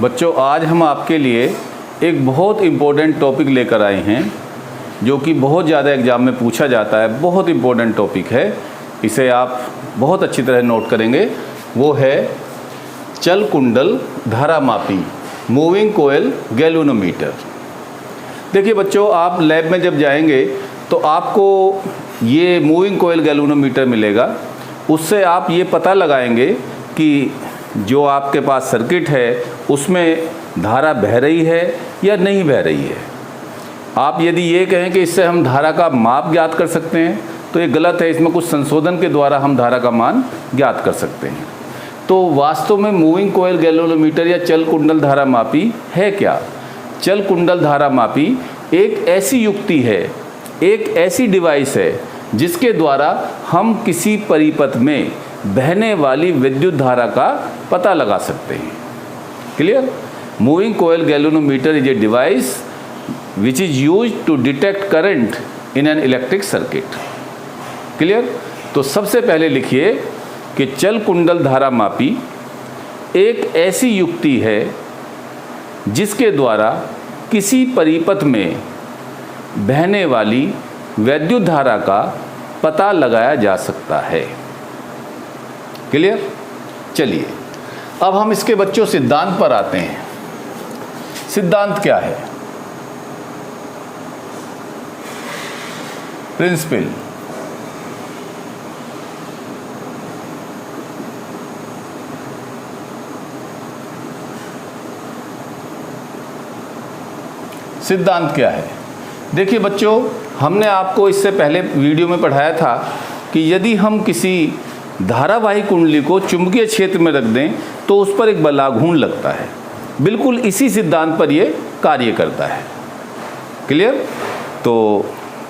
बच्चों, आज हम आपके लिए एक बहुत इम्पोर्टेंट टॉपिक लेकर आए हैं जो कि बहुत ज़्यादा एग्ज़ाम में पूछा जाता है। बहुत इम्पोर्टेंट टॉपिक है, इसे आप बहुत अच्छी तरह नोट करेंगे। वो है चल कुंडल धारामापी, मूविंग कोयल गैल्वेनोमीटर। देखिए बच्चों, आप लैब में जब जाएंगे तो आपको ये मूविंग कोयल गैल्वेनोमीटर मिलेगा। उससे आप ये पता लगाएंगे कि जो आपके पास सर्किट है उसमें धारा बह रही है या नहीं बह रही है। आप यदि ये कहें कि इससे हम धारा का माप ज्ञात कर सकते हैं तो ये गलत है। इसमें कुछ संशोधन के द्वारा हम धारा का मान ज्ञात कर सकते हैं। तो वास्तव में मूविंग कोयल गैल्वेनोमीटर या चल कुंडल धारामापी है क्या? चल कुंडल धारामापी एक ऐसी युक्ति है, एक ऐसी डिवाइस है जिसके द्वारा हम किसी परिपथ में बहने वाली विद्युत धारा का पता लगा सकते हैं। Clear? Moving coil galvanometer is a device which is used to detect current in an electric circuit. Clear? तो सबसे पहले लिखिए कि चल कुंडल धारामापी एक ऐसी युक्ति है जिसके द्वारा किसी परिपथ में बहने वाली विद्युत धारा का पता लगाया जा सकता है। क्लियर? चलिए अब हम इसके बच्चों सिद्धांत पर आते हैं। सिद्धांत क्या है? प्रिंसिपल। सिद्धांत क्या है? देखिए बच्चों, हमने आपको इससे पहले वीडियो में पढ़ाया था कि यदि हम किसी धारावाही कुंडली को चुंबकीय क्षेत्र में रख दें तो उस पर एक बलाघूर्ण लगता है। बिल्कुल इसी सिद्धांत पर यह कार्य करता है। क्लियर? तो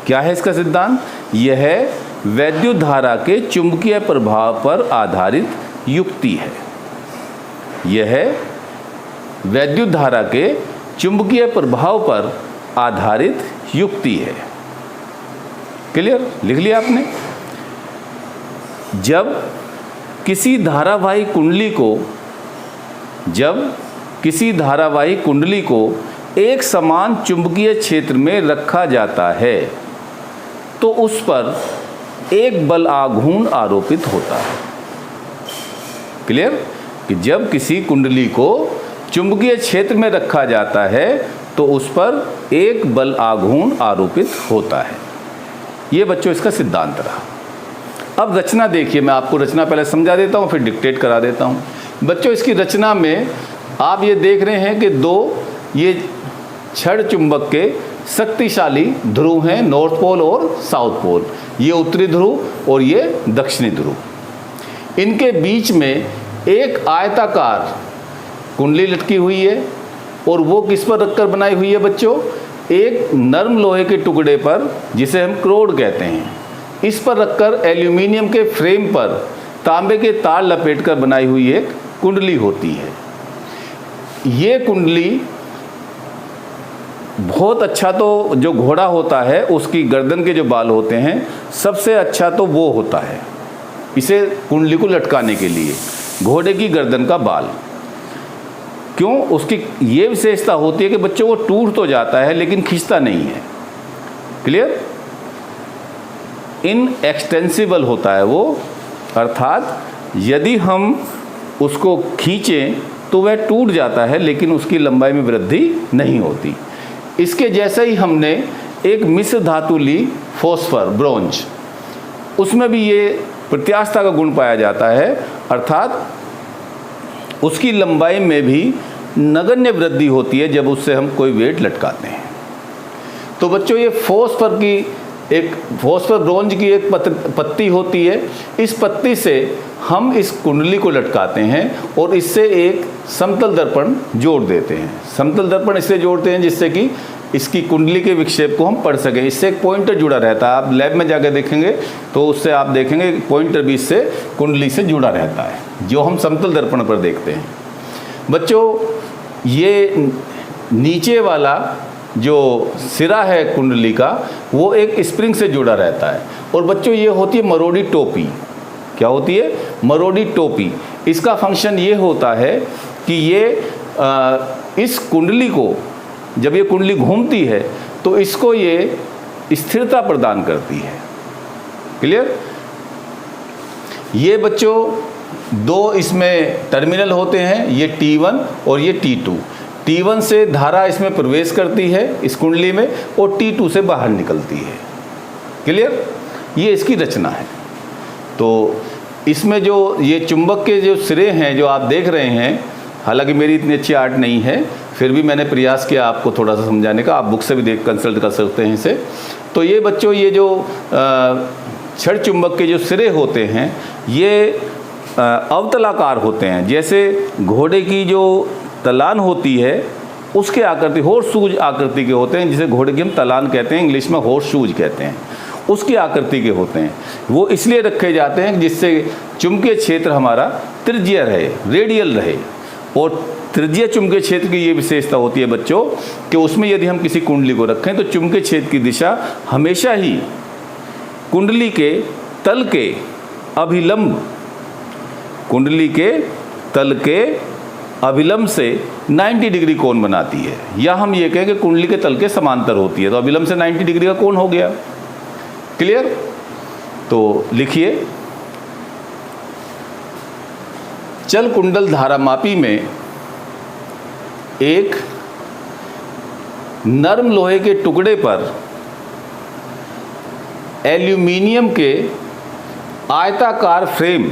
क्या है इसका सिद्धांत? यह है वैद्युत धारा के चुंबकीय प्रभाव पर आधारित युक्ति है। यह है वैद्युत धारा के चुंबकीय प्रभाव पर आधारित युक्ति है। क्लियर? लिख लिया आपने? जब किसी धारावाही कुंडली को एक समान चुंबकीय क्षेत्र में रखा जाता है तो उस पर एक बल आघूर्ण आरोपित होता है। क्लियर? कि जब किसी कुंडली को चुंबकीय क्षेत्र में रखा जाता है तो उस पर एक बल आघूर्ण आरोपित होता है। ये बच्चों इसका सिद्धांत रहा। अब रचना देखिए, मैं आपको रचना पहले समझा देता हूँ फिर डिक्टेट करा देता हूँ। बच्चों, इसकी रचना में आप ये देख रहे हैं कि दो ये छड़ चुंबक के शक्तिशाली ध्रुव हैं, नॉर्थ पोल और साउथ पोल। ये उत्तरी ध्रुव और ये दक्षिणी ध्रुव। इनके बीच में एक आयताकार कुंडली लटकी हुई है और वो किस पर रखकर बनाई हुई है बच्चों? एक नरम लोहे के टुकड़े पर, जिसे हम क्रोड कहते हैं, इस पर रखकर एल्यूमिनियम के फ्रेम पर तांबे के तार लपेटकर बनाई हुई एक कुंडली होती है। ये कुंडली बहुत अच्छा, तो जो घोड़ा होता है उसकी गर्दन के जो बाल होते हैं सबसे अच्छा तो वो होता है इसे कुंडली को लटकाने के लिए, घोड़े की गर्दन का बाल। क्यों? उसकी ये विशेषता होती है कि बच्चों वो टूट तो जाता है लेकिन खिंचता नहीं है। क्लियर? इनएक्सटेंसिबल होता है वो, अर्थात यदि हम उसको खींचें तो वह टूट जाता है लेकिन उसकी लंबाई में वृद्धि नहीं होती। इसके जैसा ही हमने एक मिश्र धातु ली, फॉस्फर, ब्रोंज, उसमें भी ये प्रत्यास्थता का गुण पाया जाता है, अर्थात उसकी लंबाई में भी नगण्य वृद्धि होती है जब उससे हम कोई वेट लटकाते हैं। तो बच्चों, ये फॉस्फर ब्रोंज की एक पत्ती होती है। इस पत्ती से हम इस कुंडली को लटकाते हैं और इससे एक समतल दर्पण जोड़ देते हैं। समतल दर्पण इससे जोड़ते हैं जिससे कि इसकी कुंडली के विक्षेप को हम पढ़ सकें। इससे एक पॉइंटर जुड़ा रहता है। आप लैब में जाकर देखेंगे तो उससे आप देखेंगे पॉइंटर भी इससे कुंडली से जुड़ा रहता है, जो हम समतल दर्पण पर देखते हैं। बच्चों, ये नीचे वाला जो सिरा है कुंडली का वो एक स्प्रिंग से जुड़ा रहता है। और बच्चों, ये होती है मरोड़ी टोपी। क्या होती है? मरोड़ी टोपी। इसका फंक्शन ये होता है कि ये इस कुंडली को, जब ये कुंडली घूमती है तो इसको ये स्थिरता प्रदान करती है। क्लियर? ये बच्चों दो इसमें टर्मिनल होते हैं, ये T1 और ये T2। T1 से धारा इसमें प्रवेश करती है इस कुंडली में और T2 से बाहर निकलती है। क्लियर? ये इसकी रचना है। तो इसमें जो ये चुंबक के जो सिरे हैं जो आप देख रहे हैं, हालांकि मेरी इतनी अच्छी आर्ट नहीं है, फिर भी मैंने प्रयास किया आपको थोड़ा सा समझाने का। आप बुक से भी देख कंसल्ट कर सकते हैं इसे। तो ये बच्चों ये जो छड़ चुंबक के जो सिरे होते हैं ये अवतलाकार होते हैं। जैसे घोड़े की जो तलान होती है उसके आकृति हॉर्स शूज आकृति के होते हैं, जिसे घोड़े की हम तलान कहते हैं, इंग्लिश में हॉर्स शूज कहते हैं, उसकी आकृति के होते हैं। वो इसलिए रखे जाते हैं जिससे चुंबकीय क्षेत्र हमारा त्रिज्यीय रहे, रेडियल रहे। और त्रिज्यीय चुंबकीय क्षेत्र की ये विशेषता होती है बच्चों कि उसमें यदि हम किसी कुंडली को रखें तो चुंबकीय क्षेत्र की दिशा हमेशा ही कुंडली के तल के अभिलंब, कुंडली के तल के अभिलंब से 90 डिग्री कोण बनाती है। या हम ये कहें कि कुंडली के तल के समांतर होती है, तो अभिलंब से 90 डिग्री का कोण हो गया। क्लियर? तो लिखिए, चल कुंडल धारामापी में एक नरम लोहे के टुकड़े पर एल्यूमिनियम के आयताकार फ्रेम,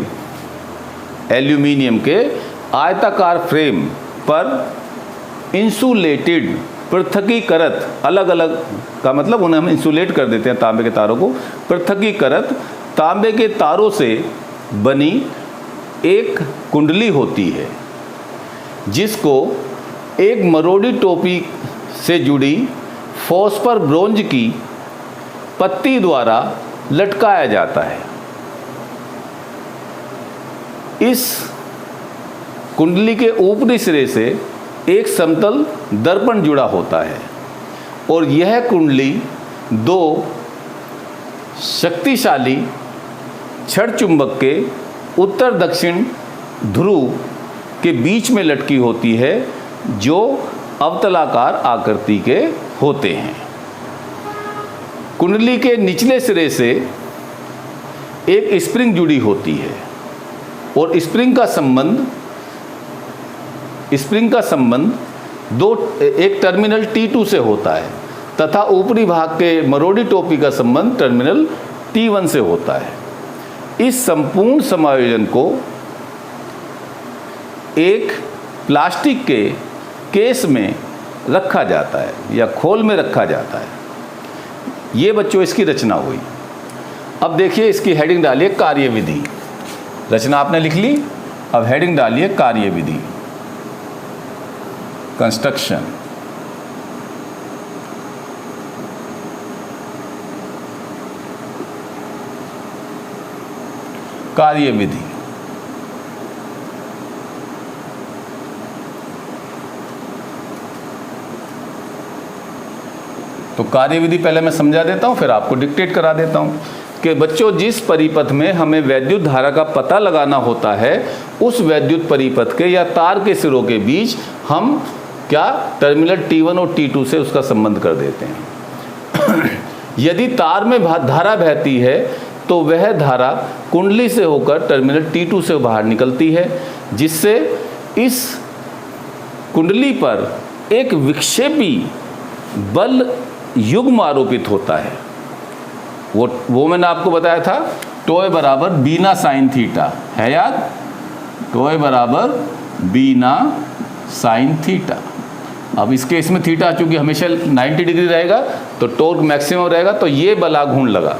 एल्यूमिनियम के आयताकार फ्रेम पर इंसुलेटेड पृथकीकृत, अलग अलग का मतलब उन्हें हम इंसुलेट कर देते हैं तांबे के तारों को, पृथकीकृत तांबे के तारों से बनी एक कुंडली होती है जिसको एक मरोड़ी टोपी से जुड़ी फॉस्फर ब्रोंज की पत्ती द्वारा लटकाया जाता है। इस कुंडली के ऊपरी सिरे से एक समतल दर्पण जुड़ा होता है और यह कुंडली दो शक्तिशाली छड़ चुंबक के उत्तर दक्षिण ध्रुव के बीच में लटकी होती है जो अवतलाकार आकृति के होते हैं। कुंडली के निचले सिरे से एक स्प्रिंग जुड़ी होती है और स्प्रिंग का संबंध एक टर्मिनल T2 से होता है तथा ऊपरी भाग के मरोड़ी टोपी का संबंध टर्मिनल T1 से होता है। इस संपूर्ण समायोजन को एक प्लास्टिक के केस में रखा जाता है या खोल में रखा जाता है। ये बच्चों इसकी रचना हुई। अब देखिए इसकी हेडिंग डालिए कार्यविधि। रचना आपने लिख ली, अब हेडिंग डालिए कार्यविधि, कंस्ट्रक्शन। कार्यविधि तो कार्यविधि पहले मैं समझा देता हूं, फिर आपको डिक्टेट करा देता हूं कि बच्चों जिस परिपथ में हमें वैद्युत धारा का पता लगाना होता है उस वैद्युत परिपथ के या तार के सिरों के बीच हम क्या टर्मिनल T1 और T2 से उसका संबंध कर देते हैं। यदि तार में धारा बहती है तो वह धारा कुंडली से होकर टर्मिनल T2 से बाहर निकलती है जिससे इस कुंडली पर एक विक्षेपी बल युग्म आरोपित होता है। वो मैंने आपको बताया था, टोए बराबर बीना साइन थीटा है याद, टोए बराबर बीना साइन थीटा। अब इस केस में थीटा चूंकि हमेशा 90 डिग्री रहेगा तो टॉर्क मैक्सिमम रहेगा, तो ये बलाघूर्ण लगा।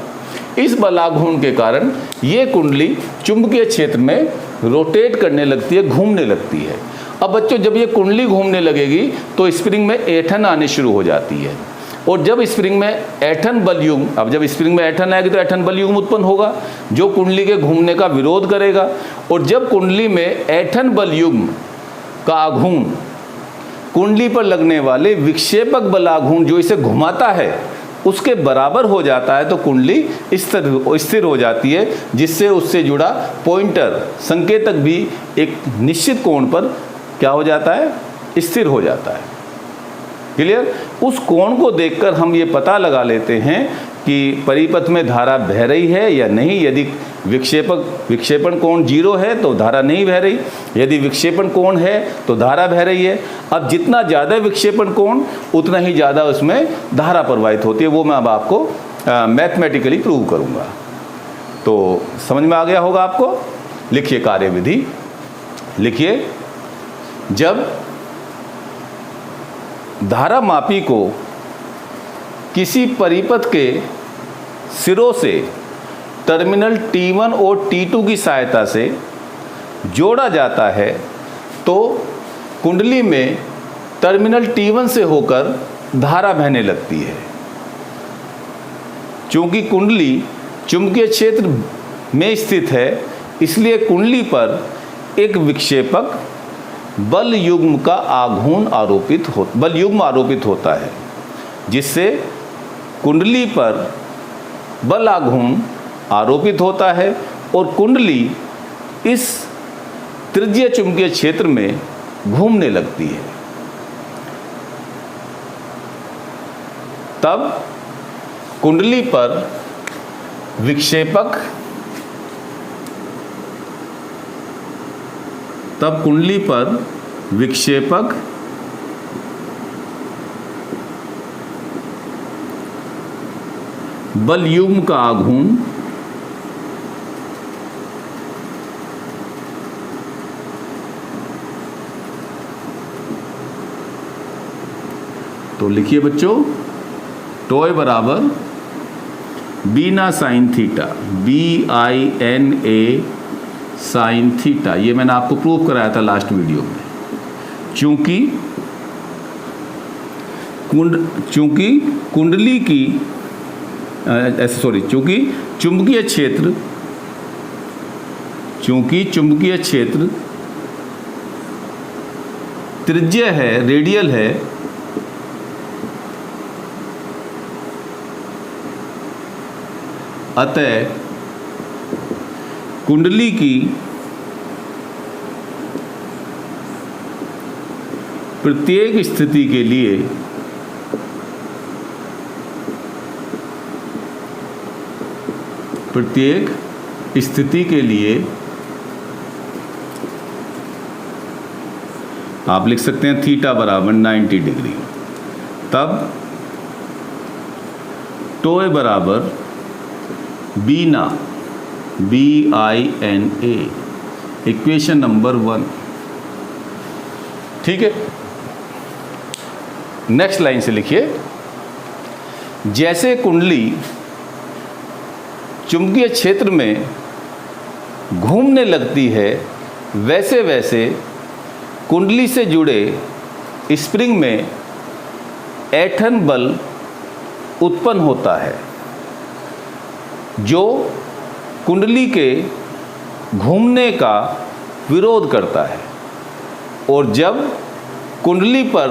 इस बलाघूर्ण के कारण ये कुंडली चुंबकीय क्षेत्र में रोटेट करने लगती है, घूमने लगती है। अब बच्चों जब ये कुंडली घूमने लगेगी तो स्प्रिंग में ऐंठन आने शुरू हो जाती है और जब स्प्रिंग में ऐंठन बल युग्म, अब जब स्प्रिंग में ऐंठन आएगी तो ऐंठन बल युग्म उत्पन्न होगा जो कुंडली के घूमने का विरोध करेगा। और जब कुंडली में ऐंठन बल युग्म का आघूर्ण कुंडली पर लगने वाले विक्षेपक बलाघूर्ण जो इसे घुमाता है उसके बराबर हो जाता है तो कुंडली स्थिर हो जाती है, जिससे उससे जुड़ा पॉइंटर संकेतक भी एक निश्चित कोण पर क्या हो जाता है, स्थिर हो जाता है। क्लियर? उस कोण को देखकर हम ये पता लगा लेते हैं कि परिपथ में धारा बह रही है या नहीं। यदि विक्षेपण कोण 0 है तो धारा नहीं बह रही, यदि विक्षेपण कोण है तो धारा बह रही है। अब जितना ज़्यादा विक्षेपण कोण उतना ही ज़्यादा उसमें धारा प्रवाहित होती है। वो मैं अब आपको मैथमेटिकली प्रूव करूँगा। तो समझ में आ गया होगा आपको। लिखिए कार्यविधि, लिखिए। जब धारा मापी को किसी परिपथ के सिरों से टर्मिनल T1 और T2 की सहायता से जोड़ा जाता है तो कुंडली में टर्मिनल T1 से होकर धारा बहने लगती है। चूंकि कुंडली चुंबकीय क्षेत्र में स्थित है, इसलिए कुंडली पर एक विक्षेपक बल युग्म आरोपित होता है, जिससे कुंडली पर बल आघूर्ण आरोपित होता है और कुंडली इस त्रिज्यीय चुंबकीय क्षेत्र में घूमने लगती है। तब कुंडली पर विक्षेपक बल युग्म का आघूर्ण तो लिखिए बच्चों, टॉय बराबर बीना sine theta, BINA sine theta. ये मैंने आपको प्रूव कराया था लास्ट वीडियो में। चूंकि कुंडली की चूंकि चुंबकीय क्षेत्र त्रिज्य है, रेडियल है, अतः कुंडली की प्रत्येक स्थिति के लिए आप लिख सकते हैं थीटा बराबर 90 डिग्री। तब टॉय बराबर बीना, BINA, इक्वेशन नंबर 1। ठीक है, नेक्स्ट लाइन से लिखिए। जैसे कुंडली चुंबकीय क्षेत्र में घूमने लगती है, वैसे वैसे कुंडली से जुड़े स्प्रिंग में ऐंठन बल उत्पन्न होता है, जो कुंडली के घूमने का विरोध करता है। और जब कुंडली पर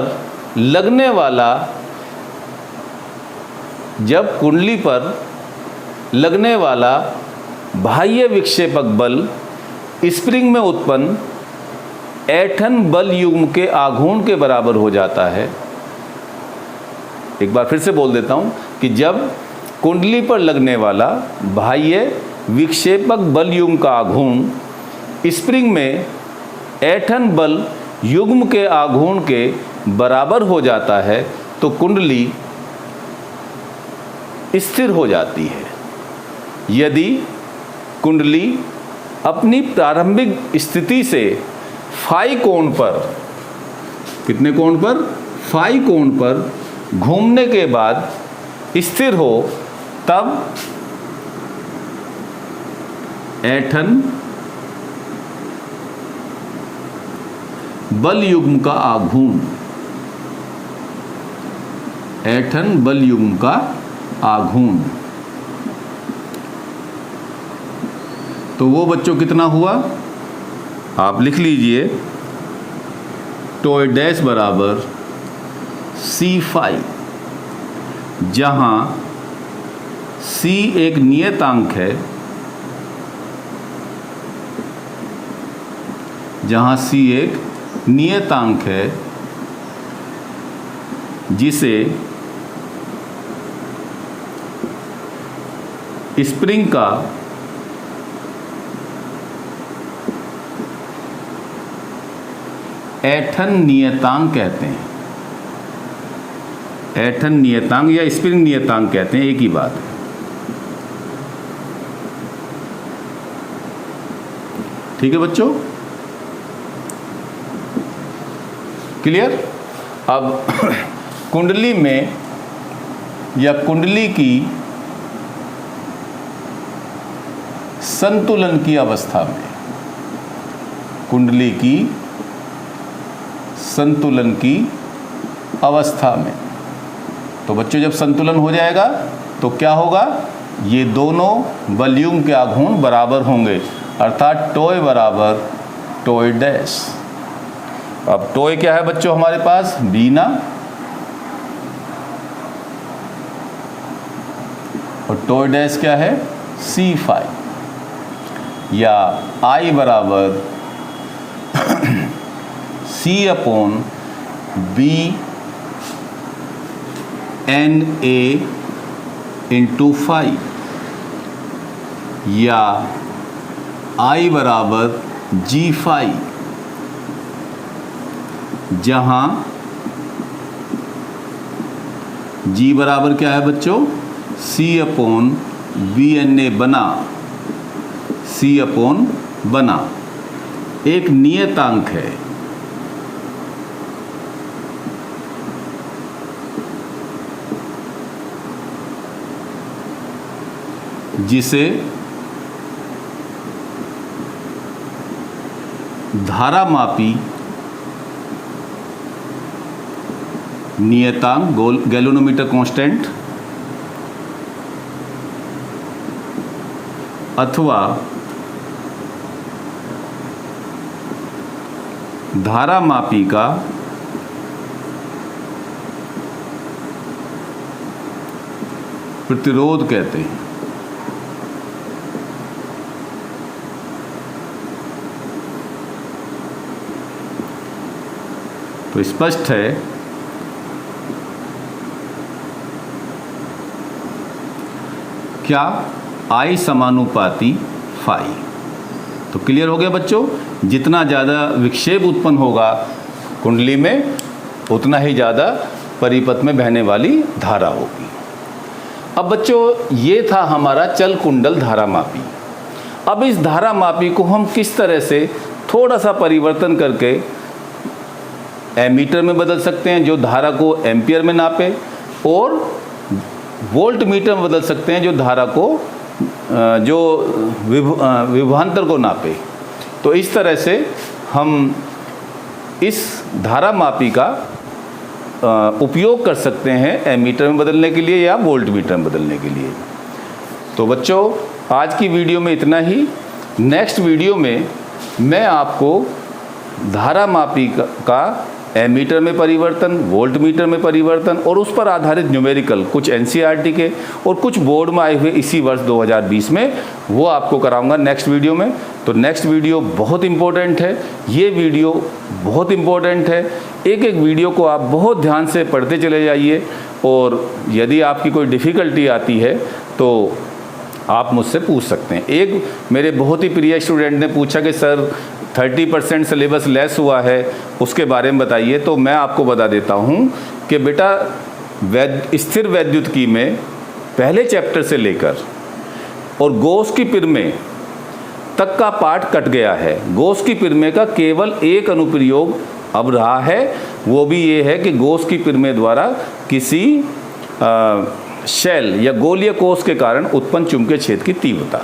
लगने वाला बाह्य विक्षेपक बल स्प्रिंग में उत्पन्न ऐंठन बल युग्म के आघूर्ण के बराबर हो जाता है। एक बार फिर से बोल देता हूं कि जब कुंडली पर लगने वाला बाह्य विक्षेपक बल युग्म का आघूर्ण स्प्रिंग में ऐंठन बल युग्म के आघूर्ण के बराबर हो जाता है तो कुंडली स्थिर हो जाती है। यदि कुंडली अपनी प्रारंभिक स्थिति से फाई कोण पर, कितने कोण पर? फाई कोण पर घूमने के बाद स्थिर हो, तब ऐंठन बल युग्म का आघूर्ण, ऐंठन बल युग्म का आघूर्ण, तो वो बच्चों कितना हुआ? आप लिख लीजिए, टॉय डैश बराबर C5, जहां C एक नियतांक है, जिसे स्प्रिंग का ऐंठन नियतांक कहते हैं। ऐंठन नियतांक या स्प्रिंग नियतांक कहते हैं, एक ही बात है। ठीक है बच्चों, क्लियर। अब कुंडली में या कुंडली की संतुलन की अवस्था में, कुंडली की संतुलन की अवस्था में, तो बच्चों जब संतुलन हो जाएगा तो क्या होगा, ये दोनों वॉल्यूम के आघूर्ण बराबर होंगे, अर्थात टोय बराबर टोय डैश। अब टोय क्या है बच्चों हमारे पास, बीना, और टोय डैश क्या है, C5, या I बराबर C/B NA इंटू 5, या I बराबर G5, जहां G बराबर क्या है बच्चों, C/BNA बना, C/बना एक नियतांक है, जिसे धारामापी नियतांक गैल्वेनोमीटर कांस्टेंट अथवा धारामापी का प्रतिरोध कहते हैं। तो स्पष्ट है क्या, I समानुपाती फाई। तो क्लियर हो गया बच्चों, जितना ज़्यादा विक्षेप उत्पन्न होगा कुंडली में उतना ही ज़्यादा परिपथ में बहने वाली धारा होगी। अब बच्चों ये था हमारा चल कुंडल धारामापी। अब इस धारामापी को हम किस तरह से थोड़ा सा परिवर्तन करके एमीटर में बदल सकते हैं, जो धारा को एम्पियर में नापे, और वोल्ट मीटर में बदल सकते हैं, जो धारा को जो विभवांतर को नापे। तो इस तरह से हम इस धारामापी का उपयोग कर सकते हैं एमीटर में बदलने के लिए या वोल्ट मीटर में बदलने के लिए। तो बच्चों आज की वीडियो में इतना ही। नेक्स्ट वीडियो में मैं आपको धारामापी का एमीटर में परिवर्तन, वोल्ट मीटर में परिवर्तन और उस पर आधारित न्यूमेरिकल कुछ एनसीईआरटी के और कुछ बोर्ड में आए हुए इसी वर्ष 2020 में, वो आपको कराऊंगा नेक्स्ट वीडियो में। तो नेक्स्ट वीडियो बहुत इम्पोर्टेंट है, ये वीडियो बहुत इम्पोर्टेंट है। एक एक वीडियो को आप बहुत ध्यान से पढ़ते चले जाइए, और यदि आपकी कोई डिफ़िकल्टी आती है तो आप मुझसे पूछ सकते हैं। एक मेरे बहुत ही प्रिय स्टूडेंट ने पूछा कि सर 30% सिलेबस लेस हुआ है, उसके बारे में बताइए। तो मैं आपको बता देता हूँ कि बेटा स्थिर वैद्युतिकी में पहले चैप्टर से लेकर और गॉस की प्रमेय तक का पाठ कट गया है। गॉस की प्रमेय का केवल एक अनुप्रयोग अब रहा है, वो भी ये है कि गॉस की प्रमेय द्वारा किसी शेल या गोलीय कोष के कारण उत्पन्न चुंबकीय क्षेत्र की तीव्रता,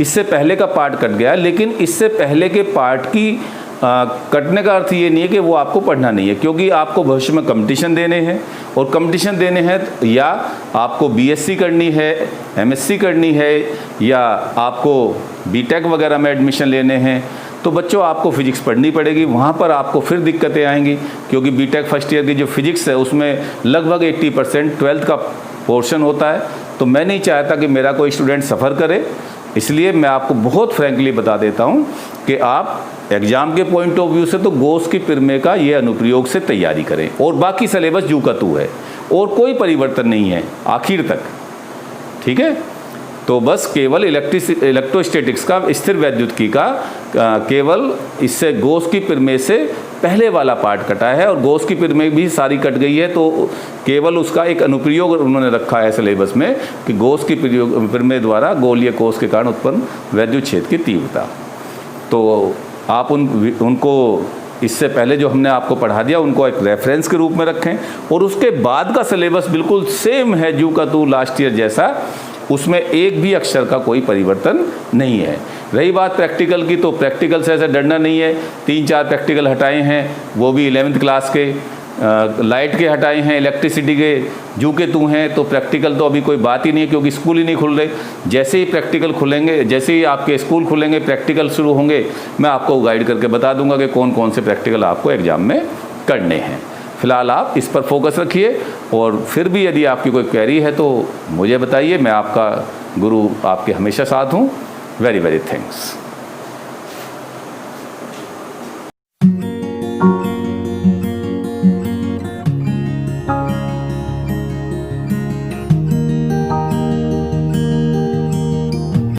इससे पहले का पार्ट कट गया। लेकिन इससे पहले के पार्ट की कटने का अर्थ ये नहीं है कि वो आपको पढ़ना नहीं है, क्योंकि आपको भविष्य में कंपटीशन देने हैं, और कंपटीशन देने हैं या आपको बीएससी करनी है, एमएससी करनी है, या आपको बीटेक वगैरह में एडमिशन लेने हैं, तो बच्चों आपको फिजिक्स पढ़नी पड़ेगी। वहाँ पर आपको फिर दिक्कतें आएंगी, क्योंकि बीटेक फर्स्ट ईयर की जो फिजिक्स है उसमें लगभग 80% 12th का पोर्शन होता है। तो मैं नहीं चाहता कि मेरा कोई स्टूडेंट सफ़र करे, इसलिए मैं आपको बहुत फ्रैंकली बता देता हूँ कि आप एग्ज़ाम के पॉइंट ऑफ व्यू से तो गोस की प्रमेय का ये अनुप्रयोग से तैयारी करें, और बाकी सिलेबस जू का तू है और कोई परिवर्तन नहीं है आखिर तक, ठीक है। तो बस केवल इलेक्ट्रोस्टैटिक्स का, स्थिर वैद्युतिकी का केवल इससे गोस की प्रमेय से पहले वाला पार्ट कटा है, और गोस की प्रमेय भी सारी कट गई है। तो केवल उसका एक अनुप्रयोग उन्होंने रखा है सिलेबस में कि गोस की प्रमेय द्वारा गोलीय कोष के कारण उत्पन्न वैद्युत क्षेत्र की तीव्रता। तो आप उनको इससे पहले जो हमने आपको पढ़ा दिया उनको एक रेफरेंस के रूप में रखें, और उसके बाद का सिलेबस बिल्कुल सेम है जू का तू लास्ट ईयर जैसा, उसमें एक भी अक्षर का कोई परिवर्तन नहीं है। रही बात प्रैक्टिकल की, तो प्रैक्टिकल से ऐसा डरना नहीं है। 3-4 प्रैक्टिकल हटाए हैं, वो भी 11th क्लास के, लाइट के हटाए हैं, इलेक्ट्रिसिटी के, जू के तू हैं। तो प्रैक्टिकल तो अभी कोई बात ही नहीं है, क्योंकि स्कूल ही नहीं खुल रहे। जैसे ही प्रैक्टिकल खुलेंगे, जैसे ही आपके स्कूल खुलेंगे, प्रैक्टिकल शुरू होंगे, मैं आपको गाइड करके बता दूंगा कि कौन कौन से प्रैक्टिकल आपको एग्ज़ाम में करने हैं। फिलहाल आप इस पर फोकस रखिए, और फिर भी यदि आपकी कोई क्वेरी है तो मुझे बताइए, मैं आपका गुरु आपके हमेशा साथ हूँ। Very very thanks.